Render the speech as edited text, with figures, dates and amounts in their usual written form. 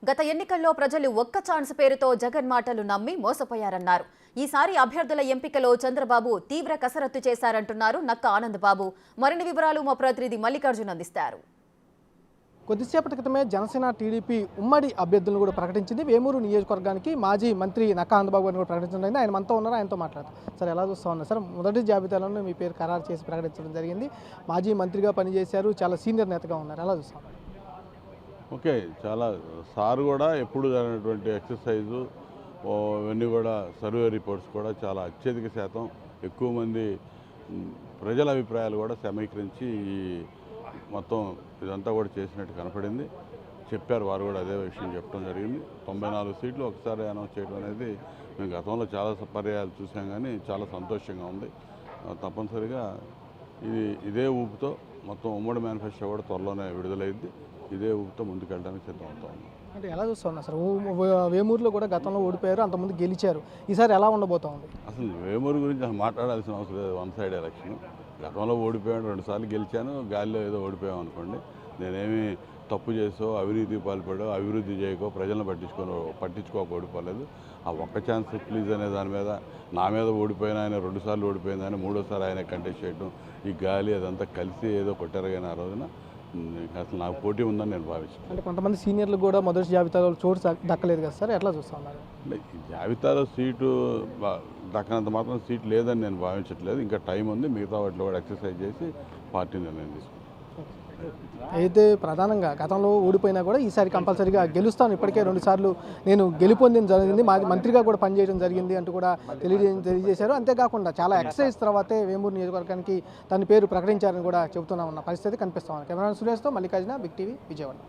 గత ఎన్నికల్లో ప్రజలు ఒక్క ఛాన్స్ పేరుతో జగన్ మాటలు నమ్మి మోసపోయారన్నారు. ఈసారి అభ్యర్థుల ఎంపికలో చంద్రబాబు తీవ్ర కసరత్తు చేశారంటున్నారు నక్క ఆనందబాబు. మరిన్ని వివరాలు మా ప్రతినిధి మల్లికార్జున్ అందిస్తారు. కొద్దిసేపటి క్రితమే జనసేన టీడీపీ ఉమ్మడి అభ్యర్థులను కూడా ప్రకటించింది. వేమూరు నియోజకవర్గానికి మాజీ మంత్రి నక్క ఆనందబాబు గారిని కూడా ప్రకటించడం జరిగింది. ఆయన మనతో ఉన్నారు, ఆయనతో మాట్లాడతారు. సార్, ఎలా చూస్తూ ఉన్నారు సార్? మొదటి జాబితాలోనే మీ పేరు ఖరారు చేసి ప్రకటించడం జరిగింది. మాజీ మంత్రిగా పనిచేశారు, చాలా సీనియర్ నేతగా ఉన్నారు. ఎలా చూస్తూ ఉన్నారు? ఓకే, చాలా సార్ కూడా ఎప్పుడు జరిగినటువంటి ఎక్సర్సైజు ఇవన్నీ కూడా సర్వే రిపోర్ట్స్ కూడా చాలా అత్యధిక శాతం ఎక్కువ మంది ప్రజల అభిప్రాయాలు కూడా సమీకరించి ఈ మొత్తం ఇదంతా కూడా చేసినట్టు కనపడింది. చెప్పారు వారు కూడా అదే విషయం చెప్పడం జరిగింది. 94 సీట్లు ఒకసారి అనౌన్స్ చేయడం అనేది మేము గతంలో చాలా పర్యాయాలు చూసాం, కానీ చాలా సంతోషంగా ఉంది. తప్పనిసరిగా ఇదే ఊపుతో మొత్తం ఉమ్మడి మేనిఫెస్టో కూడా త్వరలోనే విడుదలైంది. ఇదే ఊపితో ముందుకెళ్ళడానికి సిద్ధమవుతా ఉన్నాం. అంటే ఎలా చూస్తూ ఉన్నారు సార్? వేమూరులో కూడా గతంలో ఓడిపోయారు, అంతకుముందు గెలిచారు. ఈసారి ఎలా ఉండబోతా ఉంది? అసలు వేమూరు గురించి అసలు మాట్లాడాల్సిన అవసరం లేదు. One side election. గతంలో ఓడిపోయాను, 2 సార్లు గెలిచాను, గాలిలో ఏదో ఓడిపోయాం అనుకోండి. నేనేమి తప్పు చేసో అవినీతి పాల్పడో అభివృద్ధి చేయకో ప్రజలను పట్టించుకోక ఓడిపోలేదు. ఆ ఒక్క ఛాన్స్ ప్లీజ్ అనే దాని మీద నా మీద ఓడిపోయిన ఆయన 2 సార్లు ఓడిపోయింది ఆయన 3వ సారి ఆయన కంటెస్ట్ చేయడం, ఈ గాలి అదంతా కలిసి ఏదో కొట్టారు. కానీ ఆ రోజున అసలు నాకు పోటీ ఉందని నేను భావిస్తాను. అంటే కొంతమంది సీనియర్లు కూడా మొదటి జాబితాలో చోటు దక్కలేదు కదా సార్, ఎట్లా చూస్తూ ఉన్నారు? జాబితాలో సీటు దక్కనంత మాత్రం సీటు లేదని నేను భావించట్లేదు. ఇంకా టైం ఉంది, మిగతా వాటిలో కూడా ఎక్సర్సైజ్ చేసి పార్టీ నిర్ణయం తీసుకుంటాను. అయితే ప్రధానంగా గతంలో ఓడిపోయినా కూడా ఈసారి కంపల్సరీగా గెలుస్తాను, ఇప్పటికే 2 సార్లు నేను గెలుపొందడం జరిగింది, మంత్రిగా కూడా పనిచేయడం జరిగింది అంటూ కూడా తెలియజేశారు. అంతేకాకుండా చాలా ఎక్సర్సైజ్ తర్వాతే వేమూరు నియోజకవర్గానికి తన పేరు ప్రకటించారని కూడా చెబుతున్నా ఉన్న పరిస్థితి కనిపిస్తాం. కెమెరా సురేష్తో మల్లికార్జున, బిగ్ టీవీ, విజయవాడ.